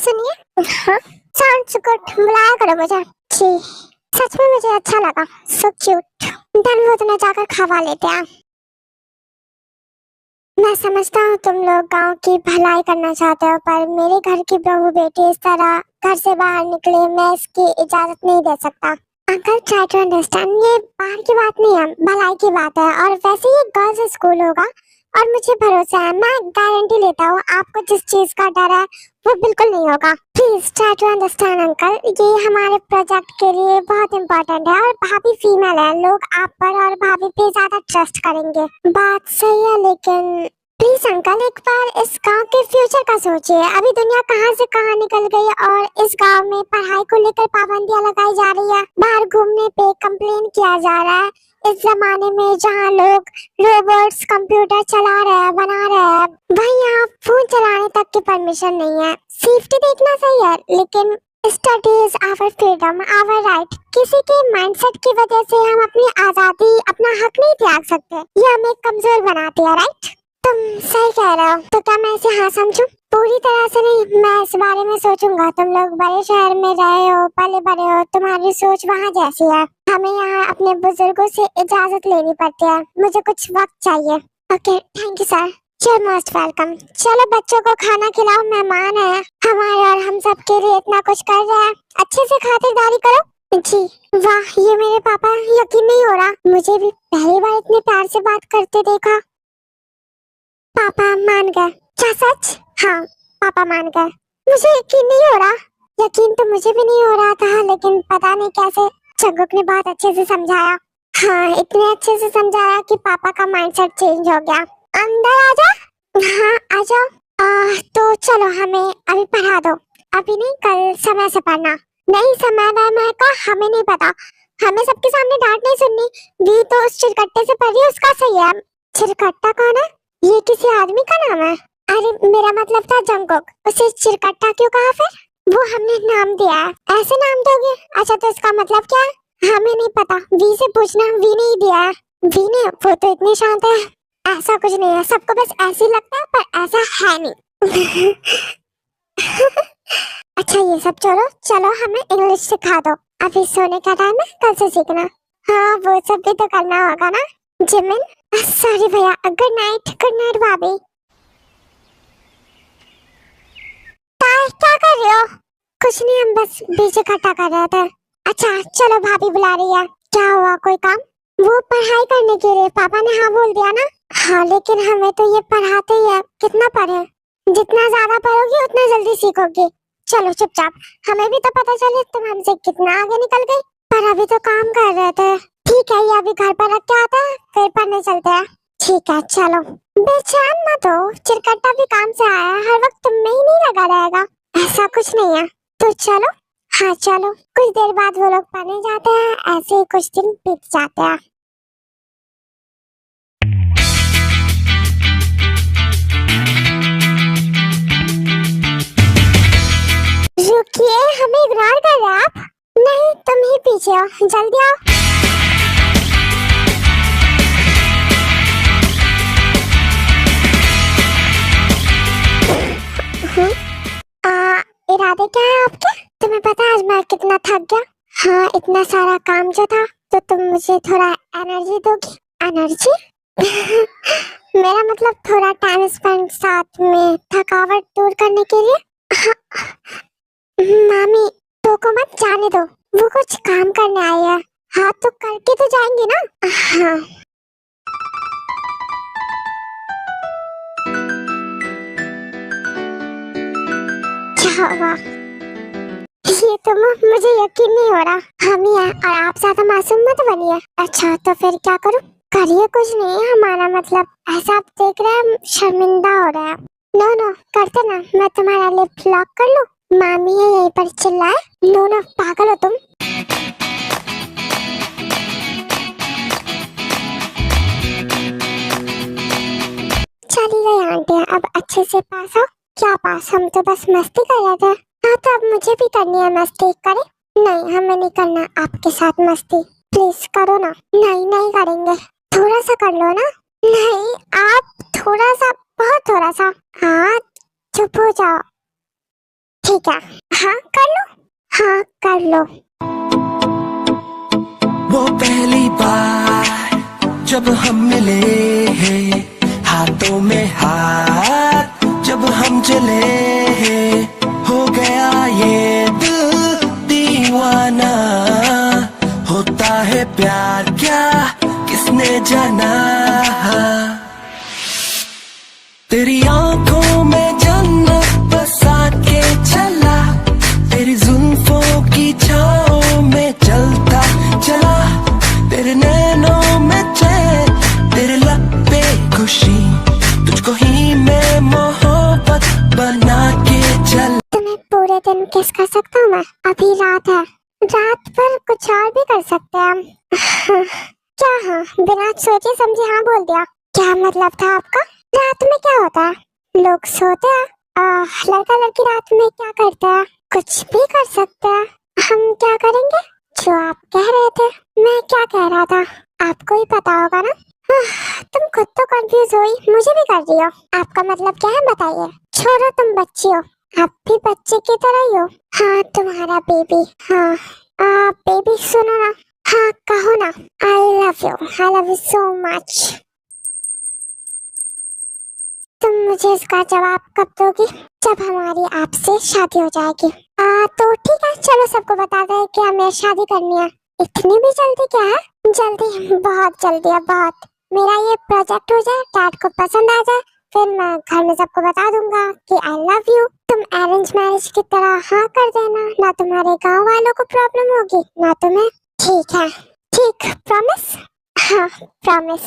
सुनिए। हाँ, sounds good, बुलाया करो मुझे। जी, सच में मुझे अच्छा लगा। So cute. धन वो तुम्हें जाकर खवा लेते हैं। मैं समझता हूँ तुम लोग गांव की भलाई करना चाहते हो, पर मेरे घर की बहू बेटी इस तरह घर से बाहर निकले, मैं इसकी इजाजत नहीं दे सकता। अंकल ट्राई टू अंडरस्टैंड, ये बाहर की बात नहीं है, भलाई की बात है। और वैसे ये गर्ल्स स्कूल होगा और मुझे भरोसा है, मैं गारंटी लेता हूँ आपको जिस चीज का डर है वो बिल्कुल नहीं होगा। Please try to understand uncle, ये हमारे प्रोजेक्ट के लिए बहुत इम्पोर्टेंट है और भाभी फीमेल है, लोग आप पर और भाभी पे ज्यादा ट्रस्ट करेंगे। बात सही है, लेकिन प्लीज अंकल एक बार इस गांव के फ्यूचर का सोचिए। अभी दुनिया कहां से कहां निकल गई और इस गांव में पढ़ाई को लेकर पाबंदियां लगाई जा रही है, बाहर घूमने पे कंप्लेन किया जा रहा है। इस जमाने में जहां लोग रोबोट्स कंप्यूटर चला रहे हैं, बना रहे हैं, वहीं यहाँ फोन चलाने तक की परमिशन नहीं है। सेफ्टी देखना सही है, लेकिन study is our freedom, our right. किसी के माइंडसेट की वजह से हम अपनी आजादी, अपना हक नहीं त्याग सकते। ये हमें कमजोर बनाती है, राइट? तुम सही कह रहे हो। तो क्या मैं इसे हाँ समझूं? पूरी तरह से नहीं, मैं इस बारे में सोचूंगा। तुम लोग बड़े शहर में रहे हो, पले बड़े हो, तुम्हारी सोच वहाँ जैसी है। हमें यहाँ अपने बुजुर्गों से इजाजत लेनी पड़ती है। मुझे कुछ वक्त चाहिए। Okay, thank you sir. You're most welcome। चलो बच्चों को खाना खिलाओ, मेहमान है हमारे और हम सब के लिए इतना कुछ कर रहे हैं, अच्छे से खातिरदारी करो। जी वाह, ये मेरे पापा, यकीन नहीं हो रहा, मुझे भी पहली बार इतने प्यार से बात करते देखा। पापा मान गए? क्या सच? हाँ, पापा मान गए। मुझे यकीन नहीं हो रहा। यकीन तो मुझे भी नहीं हो रहा था, लेकिन पता नहीं कैसे जंगुक ने बहुत अच्छे से समझाया। हाँ, इतने अच्छे से समझाया कि पापा का माइंडसेट चेंज हो गया। अंदर आ जाओ। हाँ आ जाओ। तो चलो हमें अभी पढ़ा दो। अभी नहीं, कल समय से पढ़ना। नहीं, समय का हमें नहीं पता, हमें सबके सामने डांट नहीं सुननी। वी तो उस चिरकट्टे से पढ़ी, उसका सही है। चिरकट्टा कौन है? ये किसी आदमी का नाम है? अरे मेरा मतलब था जंगुक, उसे चिरकट्टा क्यों कहा फिर? वो हमने नाम दिया है। ऐसे नाम दोगे? अच्छा, तो इसका मतलब क्या है? हमें नहीं पता, वी से पूछना, वी ने ही दिया है। वी ने? वो तो इतनी शांत है। ऐसा कुछ नहीं है, सबको बस ऐसे ही लगता है, पर ऐसा है नहीं। अच्छा ये सब छोड़ो, चलो हमें इंग्लिश सिखा दो। अभी सोने का टाइम है, कल से सीखना। हाँ, वो सब भी तो करना होगा ना। जिमिन, सॉरी भैया। गुड नाइट भाभी। क्या कर रहे हो? कुछ नहीं, हम बस बीच इकट्ठा कर रहे थे। अच्छा चलो, भाभी बुला रही है। क्या हुआ, कोई काम? वो पढ़ाई करने के लिए पापा ने हाँ बोल दिया ना। हाँ, लेकिन हमें तो ये पढ़ाते ही है। कितना पढ़े? जितना ज्यादा पढ़ोगी उतना जल्दी सीखोगी। चलो चुपचाप, हमें भी तो पता चले तुम हमसे कितना आगे निकल गई। पर अभी तो काम कर रहे थे। ठीक है, ये अभी घर पर रख के आता है, फिर पढ़ने चलते हैं। ठीक है चलो। बेचैन मत हो, चिरकट्टा भी काम से आया है, हर वक्त तुम में ही नहीं लगा रहेगा। ऐसा कुछ नहीं है, तो चलो। हाँ चलो। कुछ देर बाद वो लोग पढ़ने जाते हैं, ऐसे ही कुछ दिन बीत जाते हैं। रुकिए, हमें इग्नोर कर रहे हैं आप? नहीं, तुम ही पीछे हो, जल्दी आओ। इरादे क्या है आपके? तुम्हें पता है आज मैं कितना थक गया? हाँ, इतना सारा काम जो था, तो तुम मुझे थोड़ा एनर्जी दोगी? एनर्जी? मेरा मतलब थोड़ा टाइम स्पेंड साथ में, थकावट दूर करने के लिए। हाँ, मामी तो को मत जाने दो, वो कुछ काम करने आई है। हाँ तो करके तो जाएंगी ना। हाँ क्या हुआ? ये तो मुझे यकीन नहीं हो रहा। हम ही हैं और आप ज्यादा मासूम मत बनिए। अच्छा तो फिर क्या करूं? करिए कुछ नहीं, हमारा मतलब ऐसा आप देख रहे हैं शर्मिंदा हो रहा है। नो करते ना, मैं तुम्हारा लिप लॉक कर लूं? मामी है यहीं पर चिल्लाए। नो पागल हो तुम। चली गई आंटी, अब अच्छे से पास हो। क्या पास, हम तो बस मस्ती कर रहे थे। हाँ तो अब मुझे भी करनी है मस्ती, करे? नहीं, हमें नहीं करना आपके साथ मस्ती। प्लीज करो ना। नहीं करेंगे, थोड़ा सा कर लो ना। नहीं, आप थोड़ा सा, बहुत थोड़ा सा। हाँ चुप हो जाओ। ठीक है। हाँ कर लो। हाँ कर लो। वो पहली बार जब हम मिले हाथों में हाथ जब हम चले हो गया ये दिल दीवाना। होता है प्यार क्या किसने जाना। तेरी आंखों में जन्नत बसा के चला। तेरी जुल्फों की छाँव में चलता चला। तेरे नैनों में चैन तेरे लब पे खुशी तुझको ही मैं मोहब्बत बना के चल। तुम्हें पूरे दिन किस कर सकता हूँ मैं? अभी रात है, रात पर कुछ और भी कर सकते हैं हम। क्या? हाँ बिना सोचे समझे हाँ बोल दिया। क्या मतलब था आपका? रात में क्या होता है? लोग सोते हैं। लड़का लड़की रात में क्या करते हैं? कुछ भी कर सकते हैं। हम क्या करेंगे? जो आप कह रहे थे। मैं क्या कह रहा था आपको ही पता होगा ना। तुम खुद तो कंफ्यूज हुई, मुझे भी कर रही हो। आपका मतलब क्या है बताइए। छोड़ो, तुम बच्ची हो, आप भी बच्चे की तरह ही हो। हाँ तुम्हारा बेबी। हाँ बेबी सुनो ना। हाँ कहो ना। I love you so much. तुम मुझे इसका जवाब कब दोगी? जब हमारी आपसे शादी हो जाएगी। तो ठीक है, चलो सबको बता दे कि हमें शादी करनी है। इतनी भी जल्दी क्या है? जल्दी, बहुत जल्दी है, बहुत। मेरा ये प्रोजेक्ट हो जाए, डैड को पसंद आ जाए, फिर मैं घर में सबको बता दूंगा कि आई लव यू। तुम अरेंज मैरिज की तरह हाँ कर देना, ना तुम्हारे गांव वालों को प्रॉब्लम होगी ना तुम्हें। ठीक है? ठीक, प्रॉमिस? हाँ प्रॉमिस।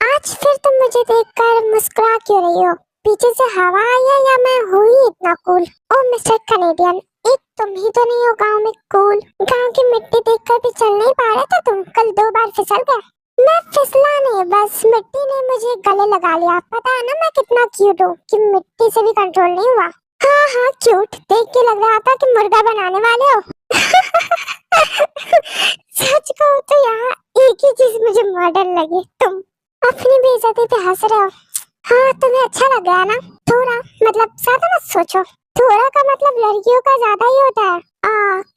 आज फिर तुम मुझे देखकर मुस्कुरा क्यों रही हो? पीछे से हवा आई है या मैं हूँ ही इतना कूल? ओ मिस्टर कनेडियन, एक तुम ही तो नहीं हो गांव में कूल। गांव की मिट्टी देखकर भी चल नहीं पा रहे थे तुम? कल 2 बार फिसल गए। मैं फिसला नहीं, बस मिट्टी ने मुझे गले लगा लिया। पता है ना मैं कितना क्यूट हूँ कि मिट्टी से भी कंट्रोल नहीं हुआ। हाँ हाँ क्यूट, देख के लग रहा था कि मुर्गा बनाने वाले हो। सच कहूँ तो यहाँ एक ही चीज मुझे मॉडर्न लगी, तुम। अपनी बेइज्जती पे हंस रहे हो। हाँ तुम्हें अच्छा लग रहा है ना? थोड़ा, मतलब ज्यादा मत सोचो। थोड़ा का मतलब लड़कियों का ज्यादा ही होता है।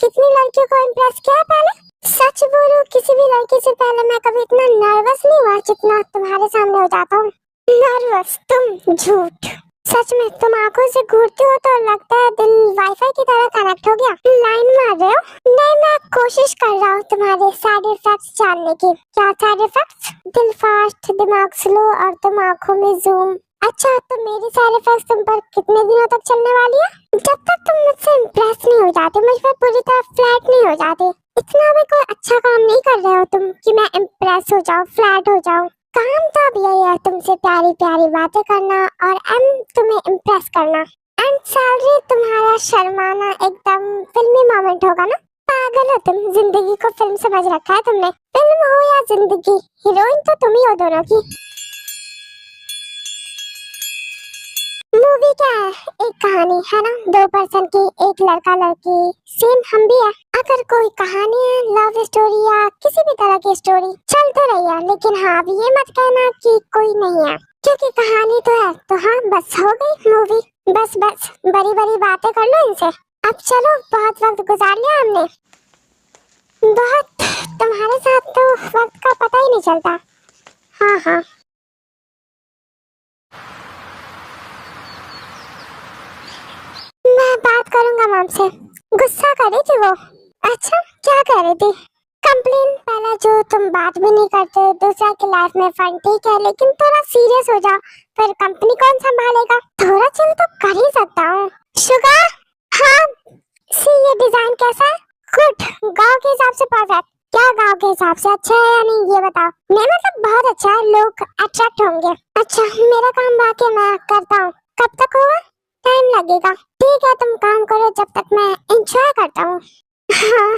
कितनी लड़कियों को इम्प्रेस किया पहले? सच बोलूं, किसी भी लड़की से पहले मैं कभी इतना नर्वस नहीं हुआ जितना तुम्हारे सामने हो जाता हूँ। नर्वस? तुम? झूठ। सच में तुम आंखों से घूरती हो तो लगता है दिल वाईफाई की तरह कनेक्ट हो गया। लाइन मार रहे हो? नहीं, मैं कोशिश कर रहा हूँ तुम्हारे साइड इफेक्ट्स जानने की। क्या साइड इफेक्ट्स? दिल फास्ट, दिमाग स्लो और तुम आंखों में जूम। अच्छा, तो मेरी साइड इफेक्ट्स तुम पर कितने दिनों तक चलने वाली है? जब तक तुम मुझसे इम्प्रेस नहीं हो जाते, मुझ पर पूरी तरह फ्लैट नहीं हो जाते। इतना भी कोई अच्छा काम नहीं कर रहे हो तुम कि मैं इम्प्रेस हो जाऊँ, फ्लैट हो जाऊँ। काम तो अब यही है, तुमसे प्यारी प्यारी बातें करना और तुम्हें इम्प्रेस करना। एंड सैलरी तुम्हारा शर्माना एकदम फिल्मी मोमेंट होगा ना? पागल हो तुम, जिंदगी को फिल्म समझ रखा है तुमने। फिल्म हो या जिंदगी, हीरोइन तो तुम ही हो दोनों की। मूवी क्या है? एक कहानी है ना, 2 पर्सन की, एक लड़का लड़की। सेम हम भी है। अगर कोई कहानी है, लव स्टोरी या किसी भी तरह की स्टोरी, चल तो रही है, लेकिन हाँ अब ये मत कहना कि कोई नहीं है, क्योंकि कहानी तो है। तो हाँ बस हो गई मूवी। बस बस बड़ी बड़ी बातें कर लो इनसे। अब चलो, बहुत वक्त गुजार लिया हमने। बहुत, तुम्हारे साथ तो वक्त का पता ही नहीं चलता। हाँ हाँ मैं बात करूंगा मॉम से। गुस्सा कर रही थी वो? अच्छा, क्या कह रही थी? कंप्लेन? पहला जो तुम बात भी नहीं करते, दूसरा की लाइफ में फन ठीक है, लेकिन थोड़ा सीरियस हो जाओ, फिर कंपनी कौन संभालेगा? थोड़ा चिल तो कर ही सकता हूँ। शुगर? हाँ सी, ये डिजाइन कैसा है? गुड, गाँव के हिसाब से परफेक्ट। क्या गाँव के हिसाब से अच्छा है या नहीं ये बताओ। नहीं मतलब बहुत अच्छा है, लोग अट्रैक्ट होंगे। अच्छा मेरा काम बाकी, मैं करता हूँ। कब तक होगा? टाइम लगेगा। ठीक है तुम काम करो, जब तक मैं एंजॉय करता हूँ। हाँ।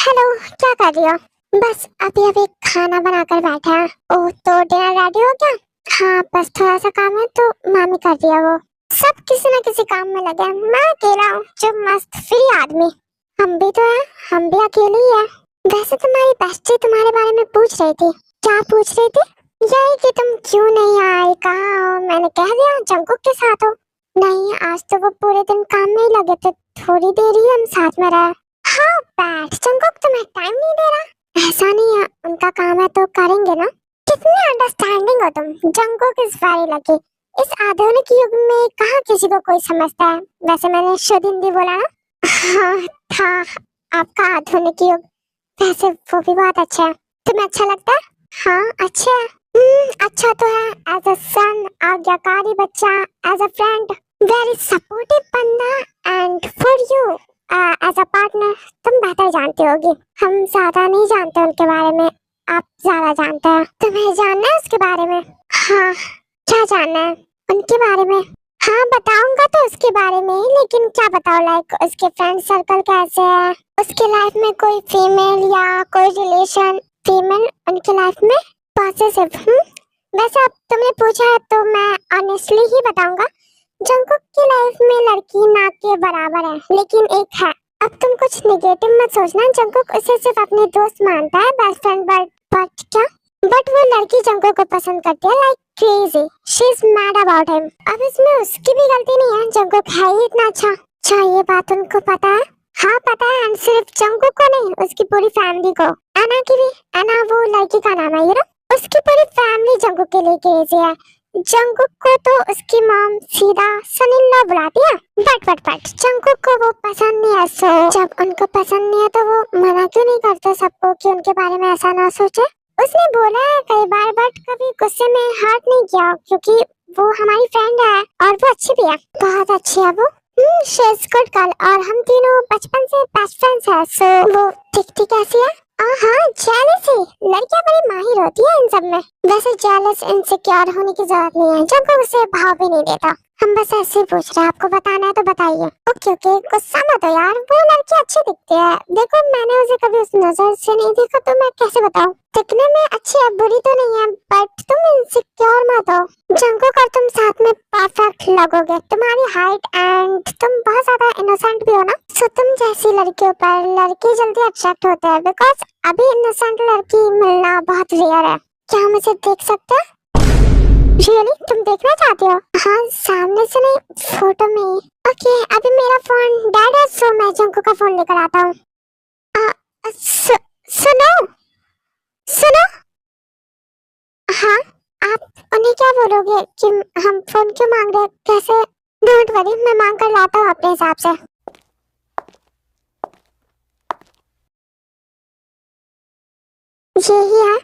हेलो, क्या कर रही हो? बस अभी अभी खाना बनाकर बैठे हैं। ओह, तो डिनर रेडी हो गया? हाँ, बस थोड़ा सा काम है तो मामी कर दिया वो। सब किसी न किसी काम में लगे हैं। मैं अकेला हूँ जो मस्त फ्री आदमी। हम भी तो हैं, हम भी अकेले ही हैं। वैसे तुम्हारी बेस्टी तुम्हारे बारे में पूछ रही थी। क्या पूछ रही थी? यही कि तुम क्यों नहीं आए, कहाँ हो? मैंने कह दिया जंकुक के साथ हो। नहीं, आज तो वो पूरे दिन काम में ही लगे थे, थोड़ी देर ही हम साथ में रहे। हाँ बैठ, जंकुक तुम्हें टाइम नहीं दे रहा? ऐसा नहीं है, उनका काम है तो करेंगे ना। कितनी अंडरस्टैंडिंग हो तुम। Jungkook is very lucky. इस आधुनिक युग में कहाँ किसी को कोई समझता है। वैसे मैंने शुद्ध हिंदी बोला ना? हाँ था आपका आधुनिक युग। वैसे वो भी बहुत अच्छा है। तुम्हें अच्छा लगता है? हाँ अच्छा है। अच्छा तो है। एज अ सन, आज्ञाकारी बच्चा, as a friend, very supportive बंदा, and for you as a partner तुम बेहतर जानती होगी। हम ज्यादा नहीं जानते उनके बारे में, आप ज्यादा जानते हैं। तुम्हें जानना है उसके बारे में? हाँ, क्या जानना है उनके बारे में? हाँ बताऊंगा तो उसके बारे में ही, लेकिन क्या बताओ, लाइक उसके फ्रेंड सर्कल कैसे है, उसके लाइफ में कोई फीमेल या कोई रिलेशन फीमेल उनके लाइफ में पॉसेसिव। वैसे अब तुमने पूछा है तो मैं ऑनेस्टली ही बताऊंगा। जंकुक की लाइफ में लड़की नाक के बराबर है, लेकिन एक है। अब तुम कुछ निगेटिव मत सोचना। जंकुक उसे सिर्फ अपने दोस्त मानता है, बेस्ट फ्रेंड, बट क्या, बट वो लड़की जंकुक को पसंद करती है like crazy. She is mad about him. अब इसमें उसकी भी गलती नहीं है, जंकुक है ही इतना अच्छा। अच्छा, ये बात उनको पता है? हाँ पता है, एंड सिर्फ जंकुक को नहीं, उसकी पूरी फैमिली को। एना की भी। एना वो लड़की का नाम है, उसकी पूरी फैमिली जंकुक के लिए क्रेजी है। जंकुक को तो उसकी मॉम सीधा सन इन लॉ बुलाती है। बट जंकुक को वो पसंद नहीं है। सो जब उनको पसंद नहीं है तो वो मना क्यों नहीं करते सबको कि उनके बारे में ऐसा ना सोचे? उसने बोला है कई बार, बट कभी गुस्से में हर्ट नहीं किया, क्योंकि वो हमारी फ्रेंड है और वो अच्छी भी है, बहुत अच्छी है वो। शी इज गुड गर्ल, और हम तीनों बचपन से बेस्ट फ्रेंड्स हैं। सो वो दिखती कैसी है? हाँ, जेलस है। लड़कियां बड़ी माहिर होती है इन सब में। वैसे जेलस इनसिक्योर होने की जरूरत नहीं है, जब कोई उसे भाव भी नहीं देता। हम बस ऐसे ही पूछ रहे हैं, आपको बताना है तो बताइए। ओके ओके, गुस्सा मत हो यार, वो लड़की अच्छी दिखती है। देखो मैंने उसे कभी उस नजर से नहीं देखा तो मैं कैसे बताऊं। दिखने में अच्छी है, बुरी तो नहीं है, बट तुम इनसिक्योर मत हो। जंकुक और तुम साथ में परफेक्ट लगोगे। तुम्हारी हाइट एंड तुम बहुत ज्यादा इनोसेंट भी हो ना, सो तुम जैसी लड़कियों पर लड़के जल्दी अट्रैक्ट होते हैं, बिकॉज अभी इनोसेंट लड़की मिलना बहुत रेयर है। क्या हम इसे देख सकते हैं? रियली, तुम देखना चाहते हो? हाँ, सामने से नहीं, फोटो में ही। ओके, अभी मेरा फोन डेड है, सो मैं जंकुक का फोन लेकर आता हूँ। सुनो सुनो। हाँ, आप उन्हें क्या बोलोगे कि हम फोन क्यों मांग रहे हैं? कैसे? डोंट वरी, मैं मांग कर लाता हूँ अपने हिसाब से। यही है।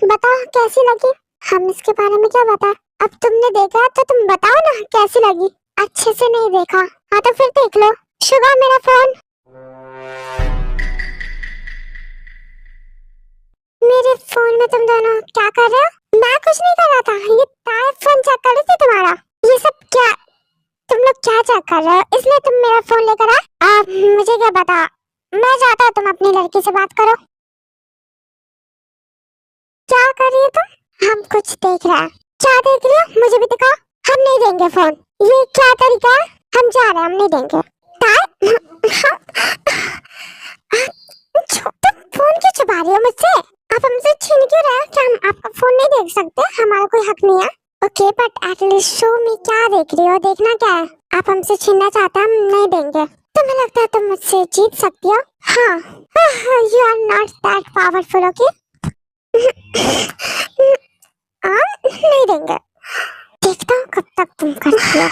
बताओ कैसी लगी? हम इसके बारे में क्या बताएं? अब तुमने देखा तो तुम बताओ ना कैसी लगी। अच्छे से नहीं देखा? हाँ तो फिर देख लो। शुगा, मेरा फोन। मेरे फोन में तुम दोनों क्या कर रहे हो? मैं कुछ नहीं कर रहा था, ये ताया फोन चेक कर रही थी तुम्हारा। ये सब क्या, तुम लोग क्या चेक कर रहे हो? इसलिए तुम मेरा फोन लेकर आए? मुझे क्या पता। मैं चाहता हूँ तुम अपनी लड़की से बात करो। क्या कर रही हो तुम? हम कुछ देख रहे हैं। क्या देख रही हो? मुझे भी दिखाओ। हम नहीं देंगे फोन। ये क्या तरीका है? हम जा रहे हैं, हम नहीं देंगे। तुम फोन क्यों छुपा रही हो मुझसे? आप हमसे छीन क्यों रहे हो? क्या हम आपका फोन नहीं देख सकते? हमारा कोई हक नहीं है। ओके, बट एटलीस्ट शो मी क्या देख रही हो? देखना क्या है? आप हमसे छीनना चाहते हैं, हम नहीं देंगे। तुम्हें लगता है तुम मुझसे जीत सकती हो? हाँ, you are not that powerful. Okay, नहीं देंगे। देखता हूँ कब तक तुम करती हो।